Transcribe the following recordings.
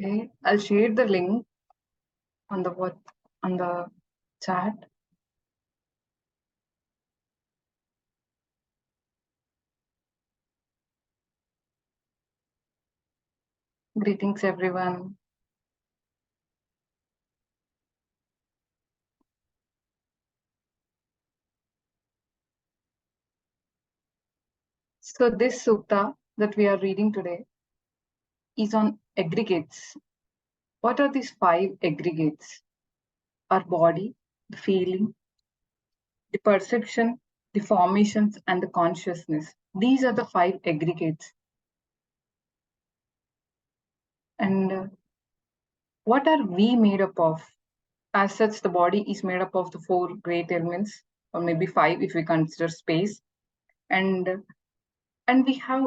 Okay, I'll share the link on the chat. Greetings, everyone. So this sutta that we are reading today is on aggregates. What are these 5 aggregates? Our body, the feeling, the perception, the formations, and the consciousness. These are the 5 aggregates. And what are we made up of? As such, the body is made up of the 4 great elements, or maybe 5 if we consider space. And we have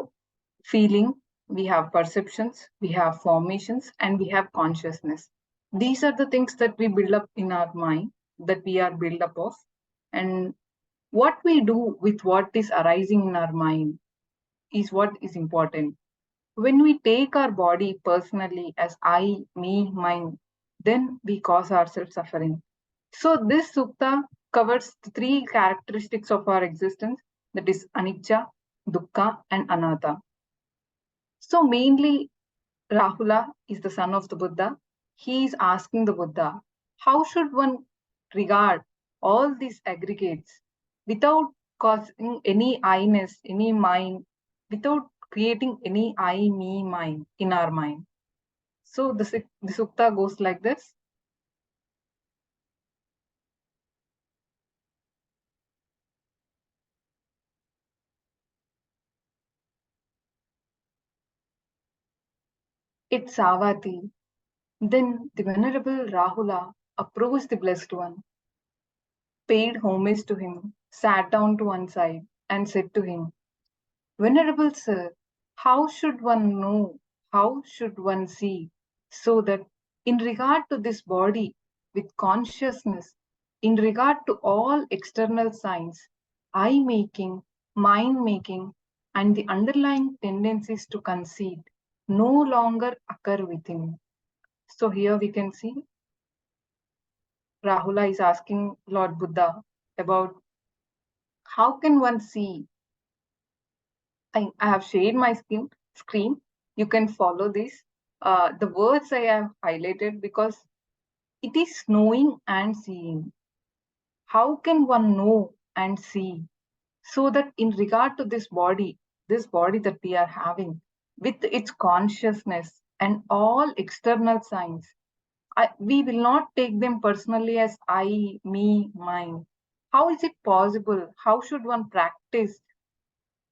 feeling, we have perceptions, we have formations, and we have consciousness. These are the things that we build up in our mind, that we are built up of. And what we do with what is arising in our mind is what is important. When we take our body personally as I, me, mine, then we cause ourselves suffering. So this sutta covers the 3 characteristics of our existence, that is anicca, dukkha, and anatta. So mainly Rahula is the son of the Buddha. He is asking the Buddha, how should one regard all these aggregates without causing any I-ness, any mind, without creating any I, me, mind in our mind? So the sutta goes like this. It's Savatthi. Then the Venerable Rahula approached the Blessed One, paid homage to him, sat down to one side, and said to him, Venerable Sir, how should one know, how should one see, so that in regard to this body with consciousness, in regard to all external signs, I making, mind making, and the underlying tendencies to conceit no longer occur within? So here we can see Rahula is asking Lord Buddha about how can one see. I have shared my screen. You can follow this. The words I have highlighted because it is knowing and seeing. How can one know and see? So that in regard to this body that we are having, with its consciousness and all external signs, we will not take them personally as I, me, mine. How is it possible? How should one practice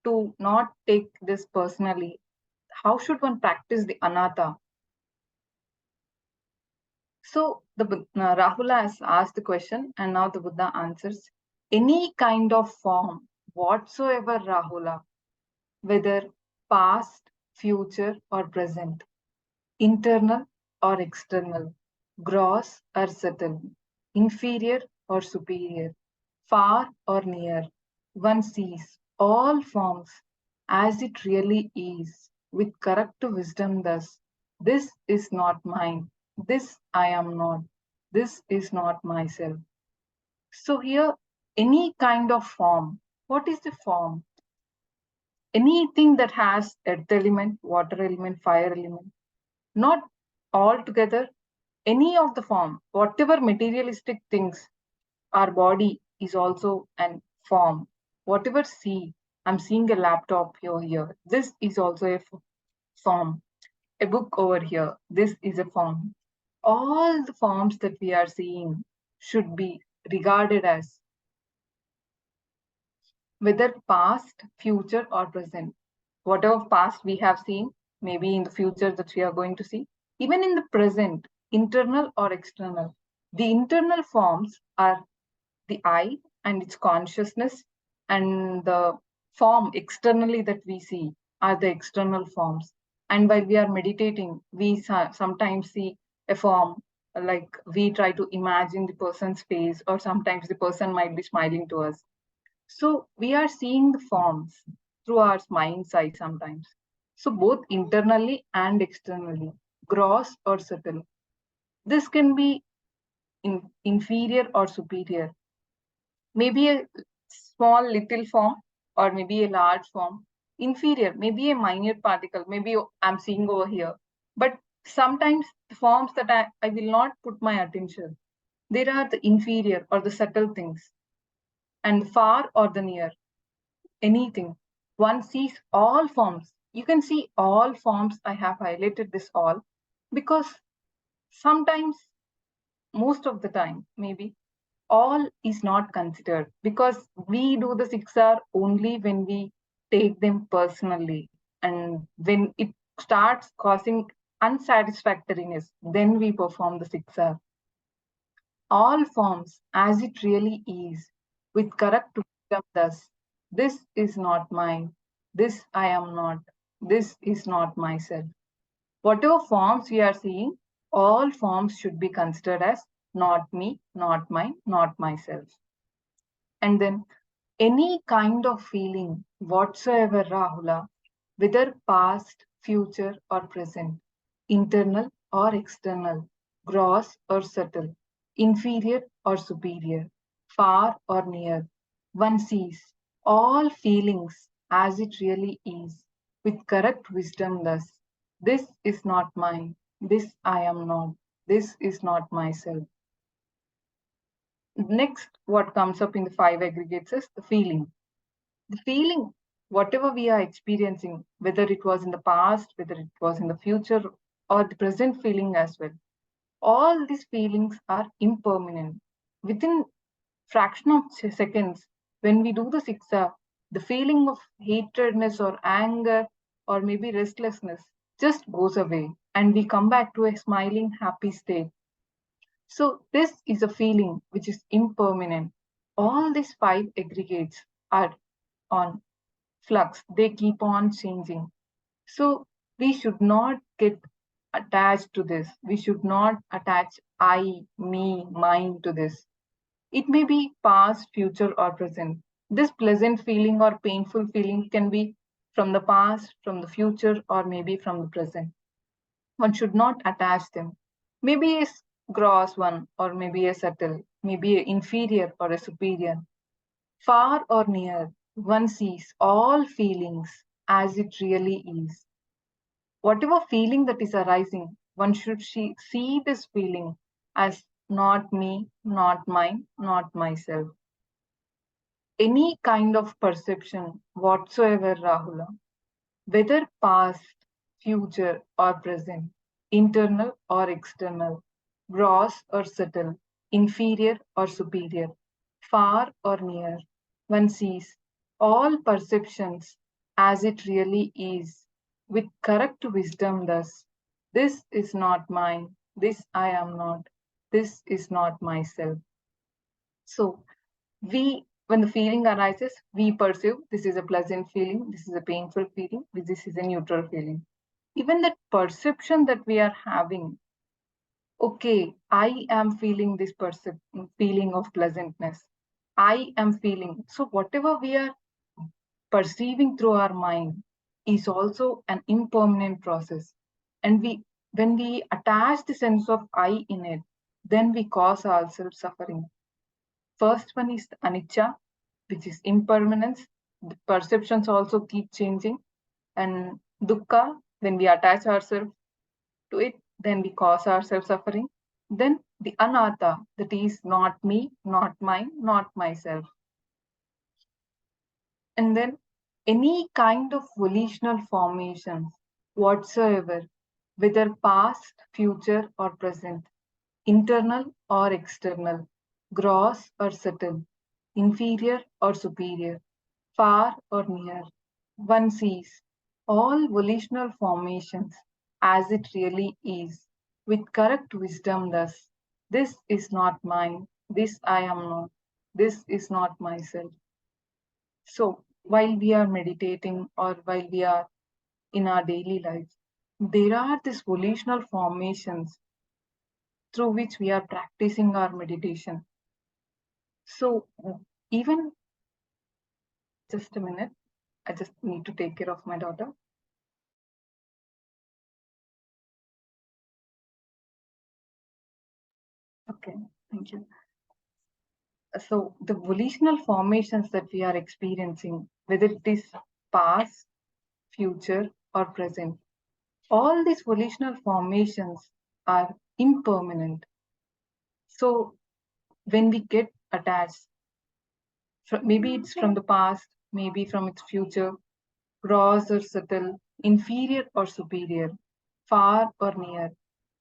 to not take this personally? How should one practice the anatta? So Rahula has asked the question, and now the Buddha answers. Any kind of form whatsoever, Rahula, whether past, future, or present, internal or external, gross or subtle, inferior or superior, far or near, one sees all forms as it really is, with correct wisdom thus, this is not mine, this I am not, this is not myself. So here, any kind of form, what is the form? Anything that has earth element, water element, fire element, not all together, any of the form, whatever materialistic things, our body is also an form. Whatever see, I'm seeing a laptop here. This is also a form. A book over here. This is a form. All the forms that we are seeing should be regarded as whether past, future, or present. Whatever past we have seen, maybe in the future that we are going to see, even in the present, internal or external. The internal forms are the I and its consciousness, and the form externally that we see are the external forms. And while we are meditating, we sometimes see a form, like we try to imagine the person's face, or sometimes the person might be smiling to us. So we are seeing the forms through our mind's eye sometimes. So both internally and externally. gross or subtle. This can be inferior or superior. Maybe a small little form or maybe a large form. Inferior, maybe a minute particle, maybe I'm seeing over here. But sometimes the forms that I will not put my attention. There are the inferior or the subtle things, and far or the near, anything. One sees all forms. You can see all forms. I have highlighted this all because sometimes, most of the time, maybe all is not considered because we do the 6R only when we take them personally. And when it starts causing unsatisfactoriness, then we perform the 6R. All forms as it really is, with correct wisdom thus, this is not mine, this I am not, this is not myself. Whatever forms we are seeing, all forms should be considered as not me, not mine, not myself. And then any kind of feeling whatsoever, Rahula, whether past, future, or present, internal or external, gross or subtle, inferior or superior, far or near, one sees all feelings as it really is, with correct wisdom thus. This is not mine, this I am not, this is not myself. Next, what comes up in the five aggregates is the feeling. The feeling, whatever we are experiencing, whether it was in the past, whether it was in the future, or the present feeling as well, all these feelings are impermanent. Within fraction of seconds, when we do the siksa, the feeling of hatredness or anger or maybe restlessness just goes away and we come back to a smiling, happy state. So this is a feeling which is impermanent. All these five aggregates are on flux. They keep on changing. So we should not get attached to this. We should not attach I, me, mine to this. It may be past, future, or present. This pleasant feeling or painful feeling can be from the past, from the future, or maybe from the present. One should not attach them. Maybe a gross one, or maybe a subtle, maybe an inferior or a superior. Far or near, one sees all feelings as it really is. Whatever feeling that is arising, one should see this feeling as not me, not mine, not myself. Any kind of perception whatsoever, Rahula, whether past, future, or present, internal or external, gross or subtle, inferior or superior, far or near, one sees all perceptions as it really is, with correct wisdom thus. This is not mine, this I am not, this is not myself. So we, when the feeling arises, we perceive this is a pleasant feeling, this is a painful feeling, this is a neutral feeling. Even that perception that we are having, okay, I am feeling this feeling of pleasantness. I am feeling. So whatever we are perceiving through our mind is also an impermanent process. And when we attach the sense of I in it, then we cause ourselves suffering. First one is the anicca, which is impermanence. The perceptions also keep changing. And dukkha, when we attach ourselves to it, then we cause ourselves suffering. Then the anatta, that is not me, not mine, not myself. And then any kind of volitional formations whatsoever, whether past, future, or present, internal or external, gross or subtle, inferior or superior, far or near, one sees all volitional formations as it really is, with correct wisdom thus. This is not mine, this I am not, this is not myself. So while we are meditating or while we are in our daily life, there are these volitional formations through which we are practicing our meditation. So even just a minute, I just need to take care of my daughter. Okay, thank you. So the volitional formations that we are experiencing, whether it is past, future, or present, all these volitional formations are impermanent. So when we get attached, maybe it's from the past, maybe from its future, gross or subtle, inferior or superior, far or near,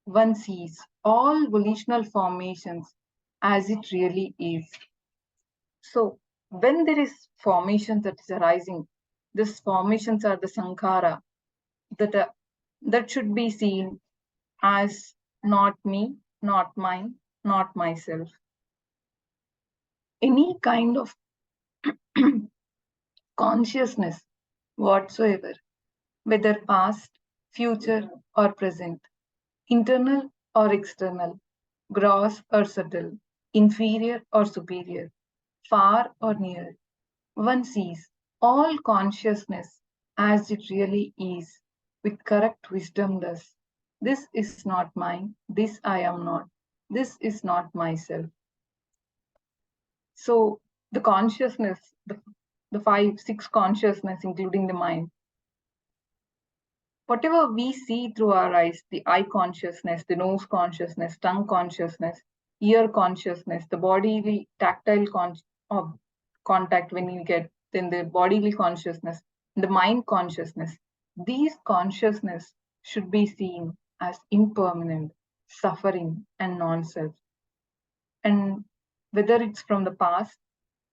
one sees all volitional formations as it really is. So when there is formation that is arising, these formations are the sankhara that should be seen as not me, not mine, not myself. Any kind of consciousness whatsoever, whether past, future, or present, internal or external, gross or subtle, inferior or superior, far or near, one sees all consciousness as it really is, with correct wisdom thus. This is not mine, this I am not, this is not myself. So the consciousness, the five, six consciousness, including the mind, whatever we see through our eyes, the eye consciousness, the nose consciousness, tongue consciousness, ear consciousness, the bodily tactile contact when you get, then the bodily consciousness, the mind consciousness, these consciousness should be seen as impermanent, suffering, and non-self. And whether it's from the past,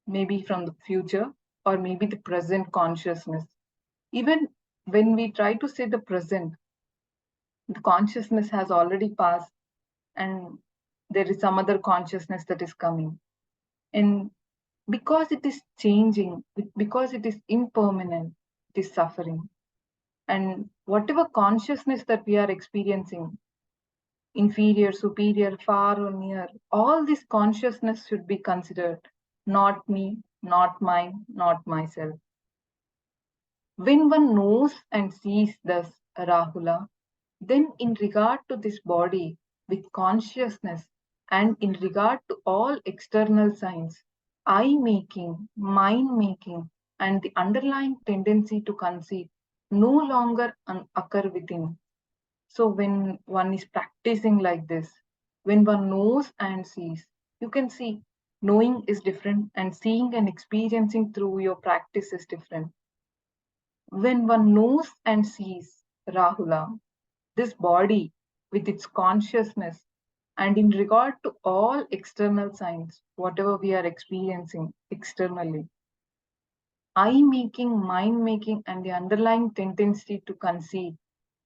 maybe from the future, or maybe the present consciousness. Even when we try to say the present, the consciousness has already passed and there is some other consciousness that is coming. And because it is changing, because it is impermanent, it is suffering. And whatever consciousness that we are experiencing, inferior, superior, far or near, all this consciousness should be considered not me, not mine, not myself. When one knows and sees thus, Rahula, then in regard to this body with consciousness and in regard to all external signs, I making, mind making, and the underlying tendency to conceive no longer occur within. So when one is practicing like this, when one knows and sees, you can see knowing is different and seeing and experiencing through your practice is different. When one knows and sees, Rahula, this body with its consciousness and in regard to all external signs, whatever we are experiencing externally, I making, mind making, and the underlying tendency to conceive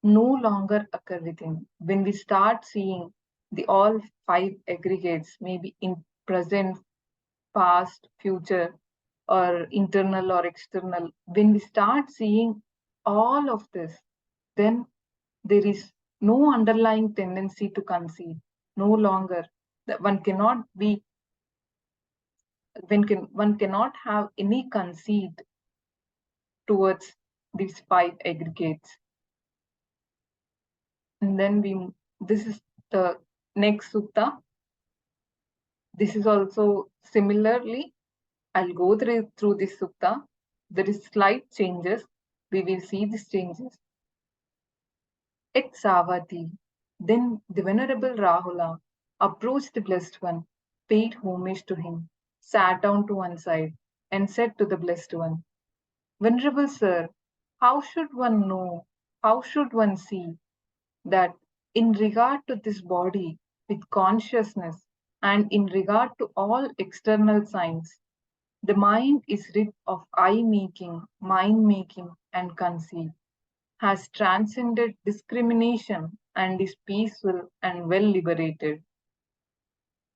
no longer occur within. When we start seeing the all five aggregates, maybe in present, past, future, or internal or external, when we start seeing all of this, then there is no underlying tendency to conceive, no longer. That one cannot be, one cannot have any conceit towards these five aggregates. And then this is the next sutta. This is also similarly, I'll go through this sutta. There is slight changes. We will see these changes. At Savatthi, then the Venerable Rahula approached the Blessed One, paid homage to him, sat down to one side, and said to the Blessed One, Venerable Sir, how should one know, how should one see that in regard to this body with consciousness and in regard to all external signs, the mind is rid of I making, mind making, and conceit, has transcended discrimination and is peaceful and well liberated.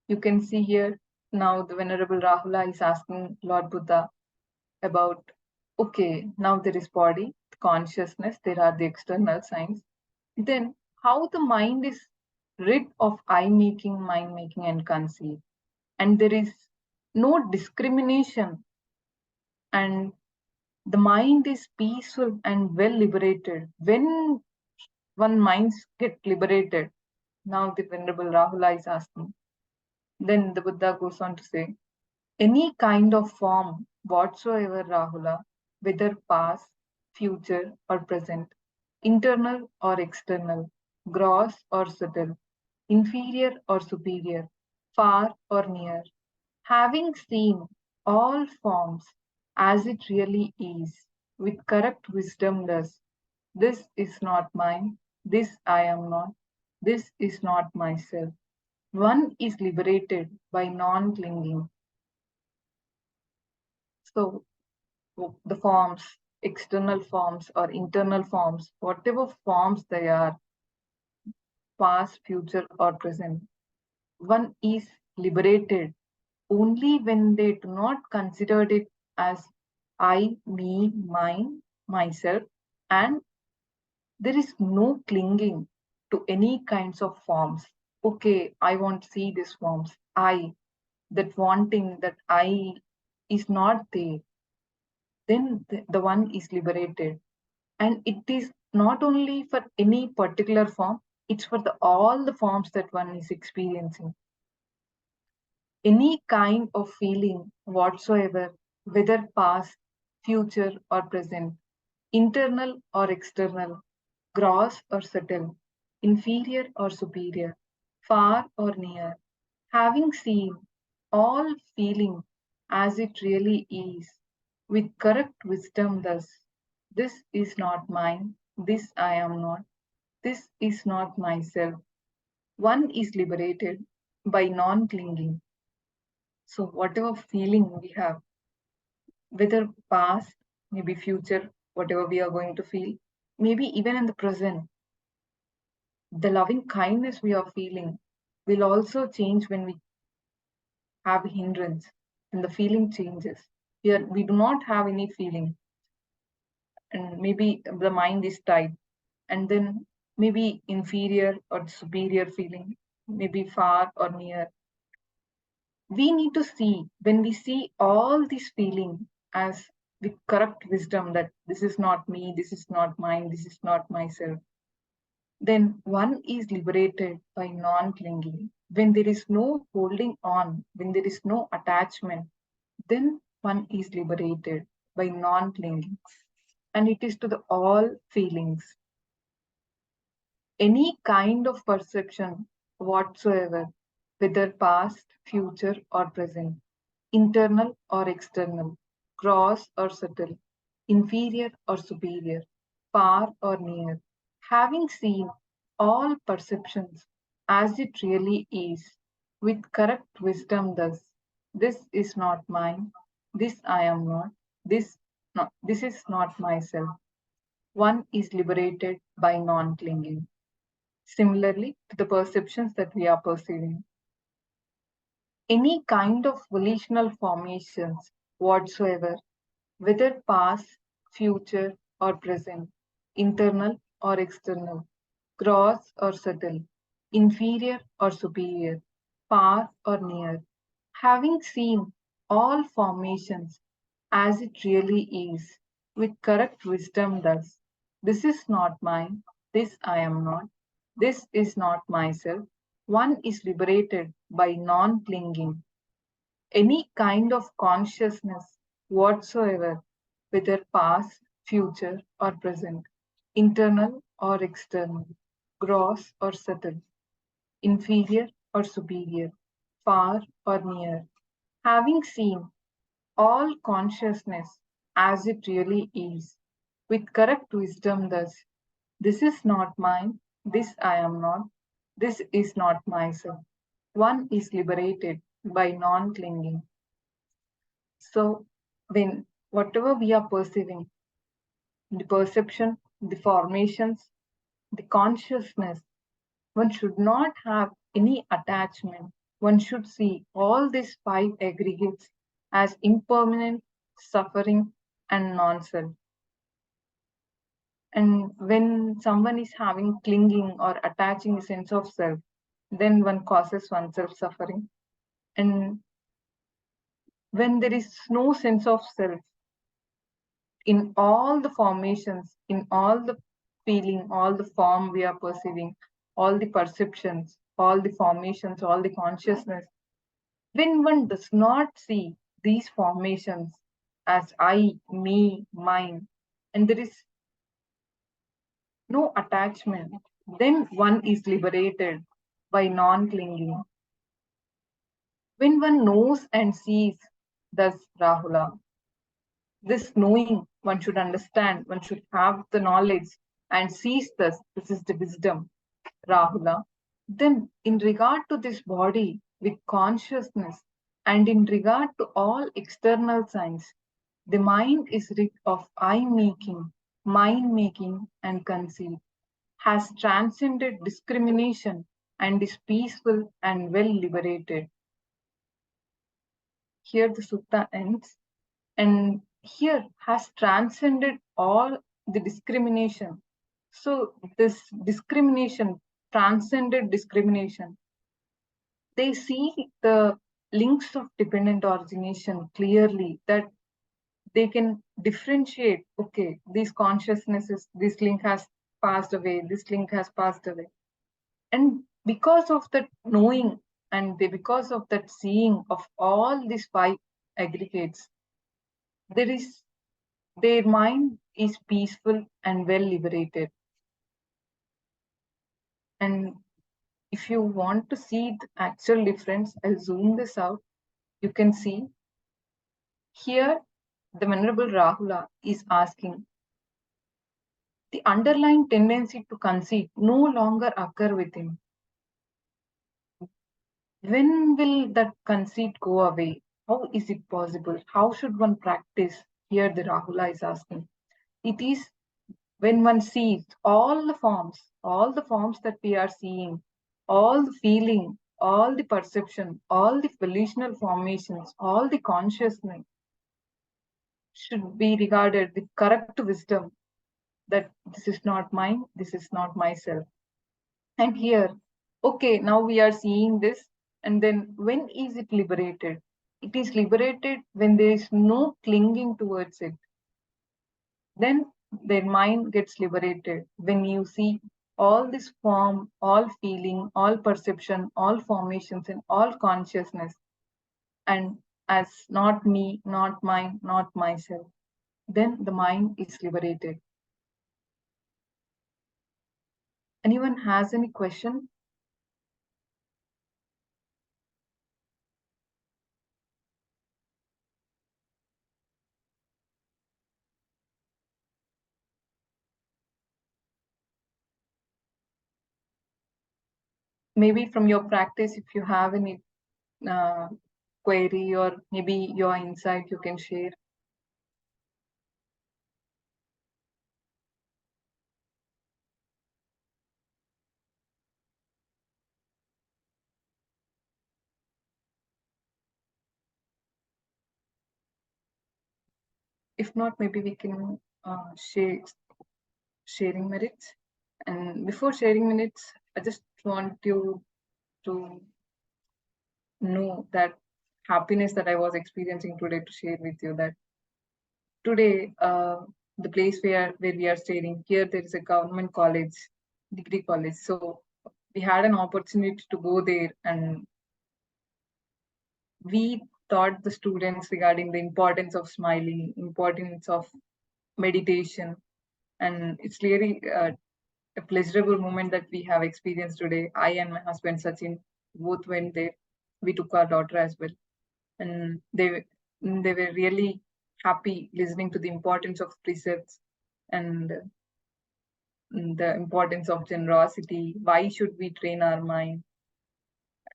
You can see here now the Venerable Rahula is asking Lord Buddha about, okay, now there is body, consciousness, there are the external signs. Then how the mind is rid of I making, mind making, and conceit. And there is no discrimination, and the mind is peaceful and well liberated. When one minds get liberated, now the Venerable Rahula is asking, Then the Buddha goes on to say, any kind of form whatsoever, Rahula, whether past, future, or present, internal or external, gross or subtle, inferior or superior, far or near, having seen all forms as it really is, with correct wisdom thus, this is not mine, this I am not, this is not myself. One is liberated by non clinging. So, the forms, external forms or internal forms, whatever forms they are, past, future, or present, one is liberated only when they do not consider it as I, me, mine, myself, and there is no clinging to any kinds of forms. Okay, I want to see these forms. That wanting that I is not there, then the one is liberated. And it is not only for any particular form, it's for all the forms that one is experiencing. Any kind of feeling whatsoever, whether past, future, or present, internal or external, gross or subtle, inferior or superior, far or near, having seen all feeling as it really is, with correct wisdom thus, this is not mine, this I am not, this is not myself. One is liberated by non clinging. So, whatever feeling we have, whether past, maybe future, whatever we are going to feel, maybe even in the present, the loving kindness we are feeling will also change when we have hindrance and the feeling changes. Here, we do not have any feeling, and maybe the mind is tight, and then maybe inferior or superior feeling, maybe far or near. We need to see, when we see all these feeling as with correct wisdom that this is not me, this is not mine, this is not myself, then one is liberated by non clinging. When there is no holding on, when there is no attachment, then one is liberated by non clinging. And it is to the all feelings. Any kind of perception whatsoever, whether past, future, or present, internal or external, gross or subtle, inferior or superior, far or near, having seen all perceptions as it really is, with correct wisdom thus, this is not mine, this I am not, this is not myself. One is liberated by non clinging. Similarly to the perceptions that we are perceiving, any kind of volitional formations whatsoever, whether past, future, or present, internal or external, gross or subtle, inferior or superior, far or near, having seen all formations as it really is, with correct wisdom thus, this is not mine, this I am not, this is not myself, one is liberated by non clinging. Any kind of consciousness whatsoever, whether past, future, or present, internal or external, gross or subtle, inferior or superior, far or near, having seen all consciousness as it really is, with correct wisdom thus, this is not mine, this I am not, this is not myself. One is liberated by non clinging. So, when whatever we are perceiving, the perception, the formations, the consciousness, one should not have any attachment. One should see all these five aggregates as impermanent, suffering, and non self. And when someone is having clinging or attaching a sense of self, then one causes oneself suffering. And when there is no sense of self, in all the formations, in all the feeling, all the form we are perceiving, all the perceptions, all the formations, all the consciousness, When one does not see these formations as I, me, mine, and there is no attachment, then one is liberated by non clinging. When one knows and sees, thus Rahula, this knowing, one should understand, one should have the knowledge and sees this is the wisdom, Rahula. Then, in regard to this body with consciousness and in regard to all external signs, the mind is rid of I making, mind making, and conceit, has transcended discrimination and is peaceful and well liberated. Here the sutta ends, and here has transcended all the discrimination. So, this discrimination, transcended discrimination, they see the links of dependent origination clearly, that they can differentiate, okay, these consciousnesses, this link has passed away, this link has passed away. And because of that knowing and because of that seeing of all these five aggregates, there is their mind is peaceful and well liberated. And if you want to see the actual difference, I'll zoom this out. You can see here the Venerable Rahula is asking, the underlying tendency to conceit no longer occur within. When will that conceit go away? How is it possible? How should one practice? Here the Rahula is asking. It is when one sees all the forms that we are seeing, all the feeling, all the perception, all the volitional formations, all the consciousness should be regarded with correct wisdom that this is not mine, this is not myself. And here, okay, now we are seeing this, and then when is it liberated? It is liberated when there is no clinging towards it. Then their mind gets liberated when you see all this form, all feeling, all perception, all formations, and all consciousness, and as not me, not mine, not myself. Then the mind is liberated. Anyone has any question? Maybe from your practice, if you have any uh, query or maybe your insight, you can share. If not, maybe we can share sharing merits. And before sharing minutes, I just want you to know that happiness that I was experiencing today to share with you that today, the place where we are staying, here there is a government college, degree college. So we had an opportunity to go there, and we taught the students regarding the importance of smiling, importance of meditation, and it's really a pleasurable moment that we have experienced today. I and my husband Sachin both went there. We took our daughter as well, and they were really happy listening to the importance of precepts and the importance of generosity. Why should we train our mind?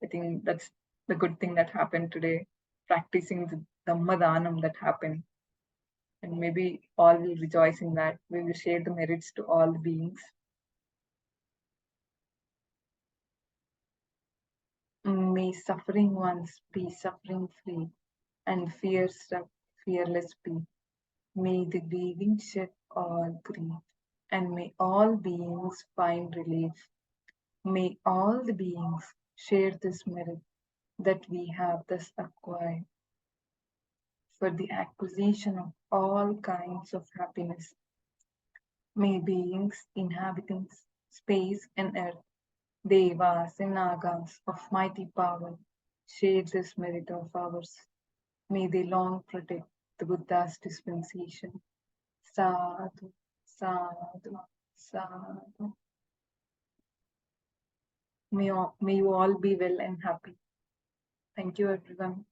I think that's the good thing that happened today, practicing the Dhammadanam that happened. And maybe all will rejoice in that. We will share the merits to all the beings. May suffering ones be suffering free, and fear struck fearless be. May the grieving shed all grief, and may all beings find relief. May all the beings share this merit that we have thus acquired for the acquisition of all kinds of happiness. May beings inhabiting space and earth, devas and nagas of mighty power, share this merit of ours. May they long protect the Buddha's dispensation. Sadhu, sadhu, sadhu. May you all be well and happy. Thank you, everyone.